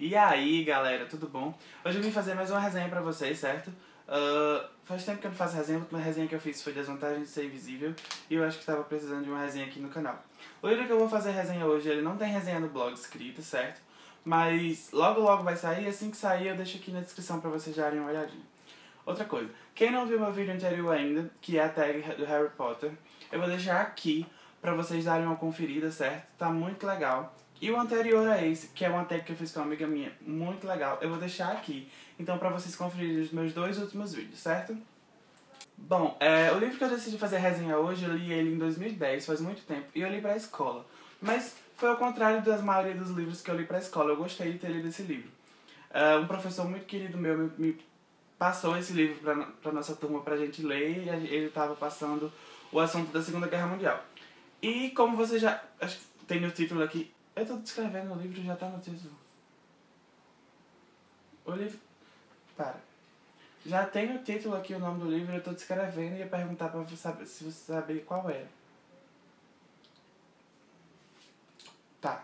E aí, galera, tudo bom? Hoje eu vim fazer mais uma resenha pra vocês, certo? Faz tempo que eu não faço resenha, a última resenha que eu fiz foi Desvantagem de Ser Invisível e eu acho que tava precisando de uma resenha aqui no canal. O livro que eu vou fazer resenha hoje, ele não tem resenha no blog escrita, certo? Mas logo vai sair, assim que sair eu deixo aqui na descrição pra vocês darem uma olhadinha. Outra coisa, quem não viu meu vídeo anterior ainda, que é a tag do Harry Potter, eu vou deixar aqui pra vocês darem uma conferida, certo? Tá muito legal. E o anterior a esse, que é uma tag que eu fiz com uma amiga minha, muito legal, eu vou deixar aqui. Então pra vocês conferirem os meus dois últimos vídeos, certo? Bom, o livro que eu decidi fazer resenha hoje, eu li ele em 2010, faz muito tempo, e eu li pra escola. Mas foi ao contrário da maioria dos livros que eu li pra escola, eu gostei de ter lido esse livro. Um professor muito querido meu me passou esse livro pra nossa turma pra gente ler, e ele tava passando o assunto da Segunda Guerra Mundial. E como você já... acho que tem no título aqui... Eu tô descrevendo o livro, já tá no título. O livro... Para. Já tem no título aqui o nome do livro, eu tô descrevendo e ia perguntar pra você saber, se você sabia qual era. Tá.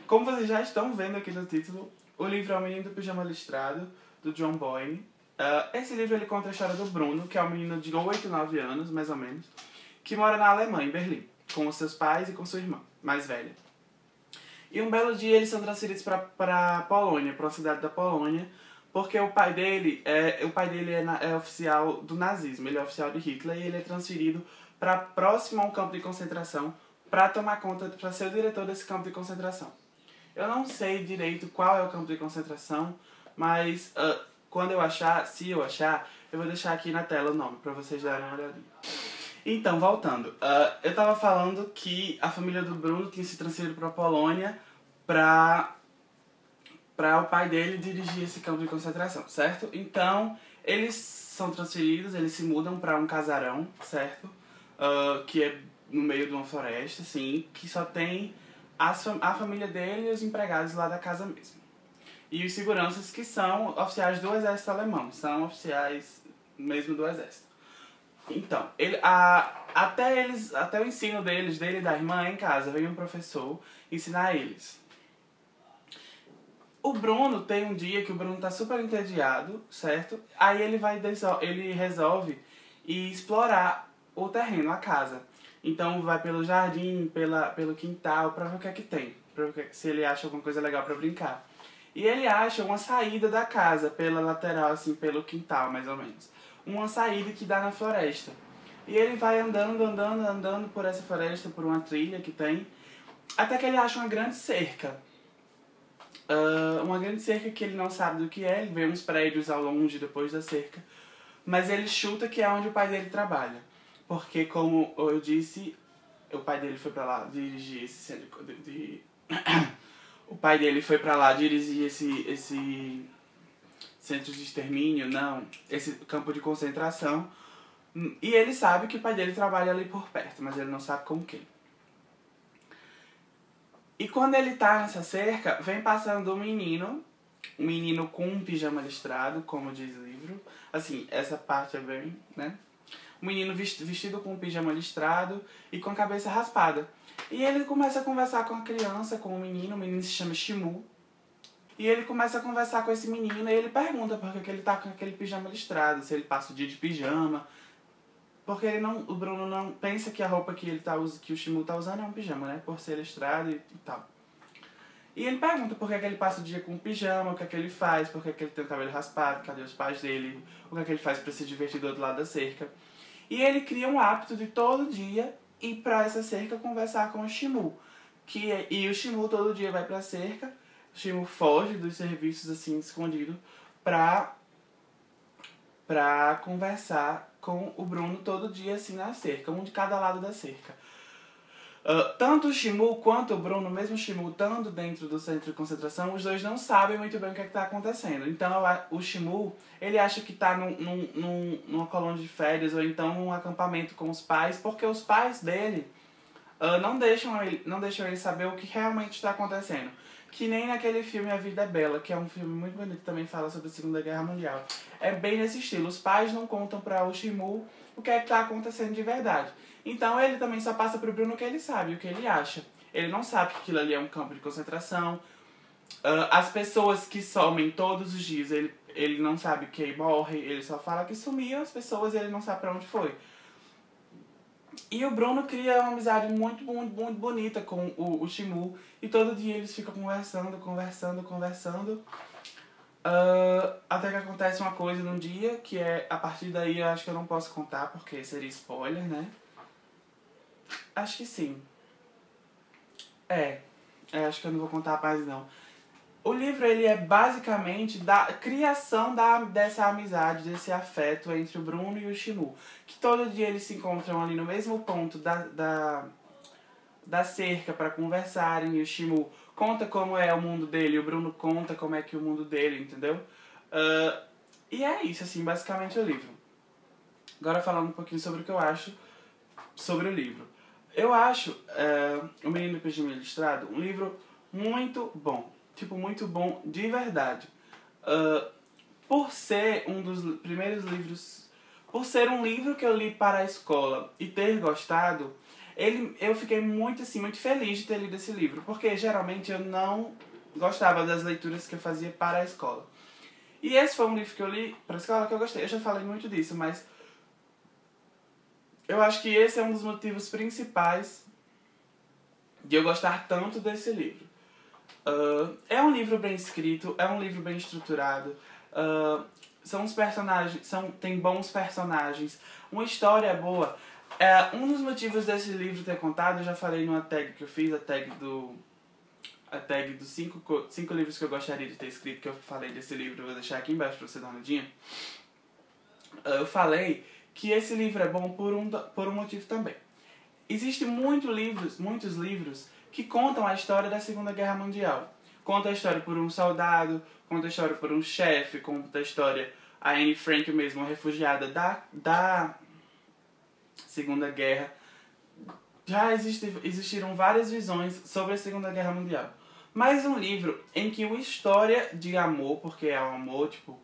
Como vocês já estão vendo aqui no título, o livro é O Menino do Pijama Listrado, do John Boyne. Esse livro ele conta a história do Bruno, que é um menino de 8, 9 anos, mais ou menos, que mora na Alemanha, em Berlim, com os seus pais e com sua irmã, mais velha. E um belo dia eles são transferidos para Polônia, para uma cidade da Polônia, porque o pai dele é oficial do nazismo, ele é oficial de Hitler, e ele é transferido para próximo a um campo de concentração para tomar conta, para ser o diretor desse campo de concentração. Eu não sei direito qual é o campo de concentração, mas quando eu achar, se eu achar, eu vou deixar aqui na tela o nome, para vocês darem uma olhadinha. Então, voltando, eu tava falando que a família do Bruno tinha se transferido para a Polônia para o pai dele dirigir esse campo de concentração, certo? Então, eles são transferidos, eles se mudam para um casarão, certo? Que é no meio de uma floresta, assim, que só tem a família dele e os empregados lá da casa mesmo. E os seguranças que são oficiais do exército alemão, são oficiais mesmo do exército. Então, até o ensino dele e da irmã em casa, vem um professor ensinar eles. O Bruno tem um dia que o Bruno tá super entediado, certo? Aí ele resolve ir explorar o terreno, a casa. Então vai pelo jardim, pelo quintal, pra ver o que é que tem. Pra ver se ele acha alguma coisa legal pra brincar. E ele acha uma saída da casa, pela lateral, assim, pelo quintal, mais ou menos. Uma saída que dá na floresta. E ele vai andando por essa floresta, por uma trilha que tem, até que ele acha uma grande cerca. Uma grande cerca que ele não sabe do que é, ele vê uns prédios ao longe depois da cerca, mas ele chuta que é onde o pai dele trabalha. Porque, como eu disse, o pai dele foi pra lá dirigir esse centro o pai dele foi pra lá dirigir esse centro de extermínio, não, esse campo de concentração. E ele sabe que o pai dele trabalha ali por perto, mas ele não sabe com quem. E quando ele tá nessa cerca, vem passando um menino com um pijama listrado, como diz o livro. Assim, essa parte é bem, né? Um menino vestido com um pijama listrado e com a cabeça raspada. E ele começa a conversar com a criança, com o menino se chama Shimu. E ele começa a conversar com esse menino e ele pergunta por que ele tá com aquele pijama listrado, se ele passa o dia de pijama. Porque o Bruno não pensa que a roupa que o Shimu tá usando é um pijama, né? Por ser listrado e tal. E ele pergunta por que ele passa o dia com um pijama, o que é que ele faz, por que ele tem o cabelo raspado, cadê os pais dele, o que é que ele faz pra se divertir do outro lado da cerca. E ele cria um hábito de todo dia ir pra essa cerca conversar com o Shimu. E o Shimu todo dia vai pra cerca, o Shimu foge dos serviços assim, escondido, pra conversar com o Bruno todo dia assim na cerca, um de cada lado da cerca. Tanto o Shimu quanto o Bruno, mesmo o Shimu estando dentro do centro de concentração, os dois não sabem muito bem o que está acontecendo. Então o Shimu, ele acha que está numa colônia de férias ou então num acampamento com os pais, porque os pais dele não deixam ele saber o que realmente está acontecendo. Que nem naquele filme A Vida é Bela, que é um filme muito bonito que também fala sobre a Segunda Guerra Mundial. É bem nesse estilo. Os pais não contam para o Shimu o que é que está acontecendo de verdade. Então ele também só passa pro Bruno o que ele sabe, o que ele acha. Ele não sabe que aquilo ali é um campo de concentração. As pessoas que somem todos os dias, ele não sabe quem morre, ele só fala que sumiu, as pessoas ele não sabe pra onde foi. E o Bruno cria uma amizade muito bonita com o Shimu. E todo dia eles ficam conversando. Até que acontece uma coisa num dia, que é, a partir daí eu acho que eu não posso contar, porque seria spoiler, né? Acho que sim. Acho que eu não vou contar mais não. O livro, ele é basicamente da criação dessa amizade, desse afeto entre o Bruno e o Shimu. Que todo dia eles se encontram ali no mesmo ponto da cerca para conversarem. E o Shimu conta como é o mundo dele, e o Bruno conta como é que é o mundo dele, entendeu? E é isso, assim, basicamente o livro. Agora falando um pouquinho sobre o que eu acho sobre o livro. Eu acho O Menino do Pijama Listrado um livro muito bom. Tipo, muito bom de verdade. Por ser um dos primeiros livros... Por ser um livro que eu li para a escola e ter gostado, eu fiquei muito, assim, muito feliz de ter lido esse livro. Porque, geralmente, eu não gostava das leituras que eu fazia para a escola. E esse foi um livro que eu li para a escola que eu gostei. Eu já falei muito disso, mas... eu acho que esse é um dos motivos principais de eu gostar tanto desse livro. É um livro bem escrito, é um livro bem estruturado, são os personagens, tem bons personagens, uma história boa. Um dos motivos desse livro ter contado, eu já falei numa tag que eu fiz, a tag dos 5 livros que eu gostaria de ter escrito, que eu falei desse livro, eu vou deixar aqui embaixo pra você dar uma olhadinha. Eu falei que esse livro é bom por um motivo também. Existem muitos livros que contam a história da Segunda Guerra Mundial. Conta a história por um soldado, conta a história por um chefe, conta a história a Anne Frank mesmo, uma refugiada da Segunda Guerra. Já existiram várias visões sobre a Segunda Guerra Mundial. Mas um livro em que uma história de amor, porque é um amor tipo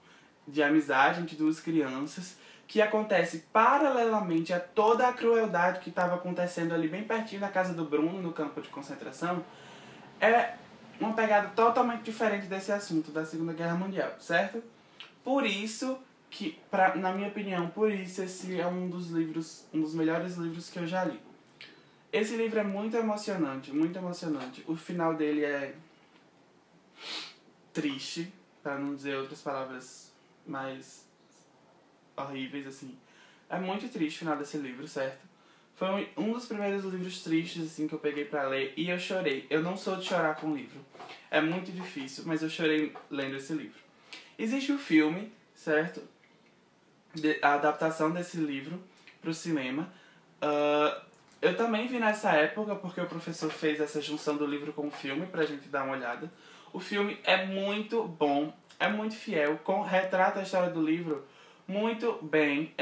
de amizade entre duas crianças, que acontece paralelamente a toda a crueldade que estava acontecendo ali bem pertinho da casa do Bruno, no campo de concentração, é uma pegada totalmente diferente desse assunto da Segunda Guerra Mundial, certo? Por isso que, na minha opinião, por isso esse é um dos melhores livros que eu já li. Esse livro é muito emocionante, muito emocionante. O final dele é triste, para não dizer outras palavras mais horríveis, assim. É muito triste o final desse livro, certo? Foi um dos primeiros livros tristes, assim, que eu peguei pra ler e eu chorei. Eu não sou de chorar com livro. É muito difícil, mas eu chorei lendo esse livro. Existe o filme, certo? A adaptação desse livro pro cinema. Eu também vi nessa época, porque o professor fez essa junção do livro com o filme pra gente dar uma olhada. O filme é muito bom, é muito fiel, retrata a história do livro muito bem.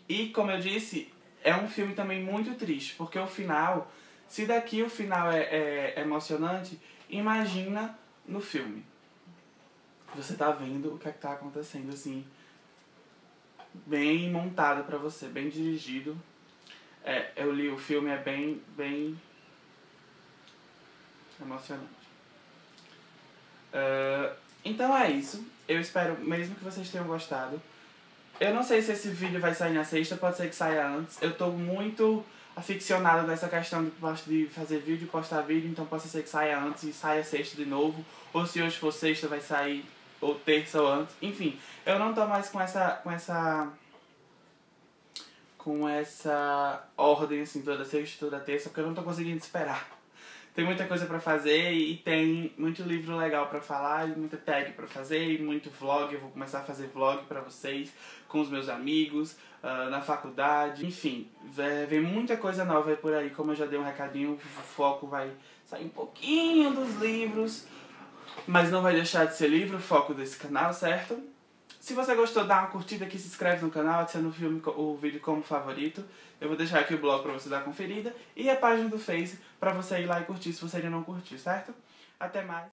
E, como eu disse, é um filme também muito triste, porque o final, se daqui o final é emocionante, imagina no filme. Você tá vendo o que é que tá acontecendo, assim, bem montado pra você, bem dirigido. Eu li o filme, é bem emocionante. Então é isso. Eu espero mesmo que vocês tenham gostado. Eu não sei se esse vídeo vai sair na sexta, pode ser que saia antes. Eu tô muito aficionado nessa questão de fazer vídeo e postar vídeo, então pode ser que saia antes e saia sexta de novo. Ou se hoje for sexta, vai sair ou terça ou antes. Enfim, eu não tô mais com essa ordem, assim, toda sexta, toda terça, porque eu não tô conseguindo esperar. Tem muita coisa pra fazer e tem muito livro legal pra falar, e muita tag pra fazer, e muito vlog. Eu vou começar a fazer vlog pra vocês, com os meus amigos, na faculdade. Enfim, vem muita coisa nova aí por aí. Como eu já dei um recadinho, o foco vai sair um pouquinho dos livros, mas não vai deixar de ser livro o foco desse canal, certo? Se você gostou, dá uma curtida aqui, se inscreve no canal, adiciona o vídeo como favorito. Eu vou deixar aqui o blog pra você dar uma conferida. E a página do Face pra você ir lá e curtir se você ainda não curtiu, certo? Até mais!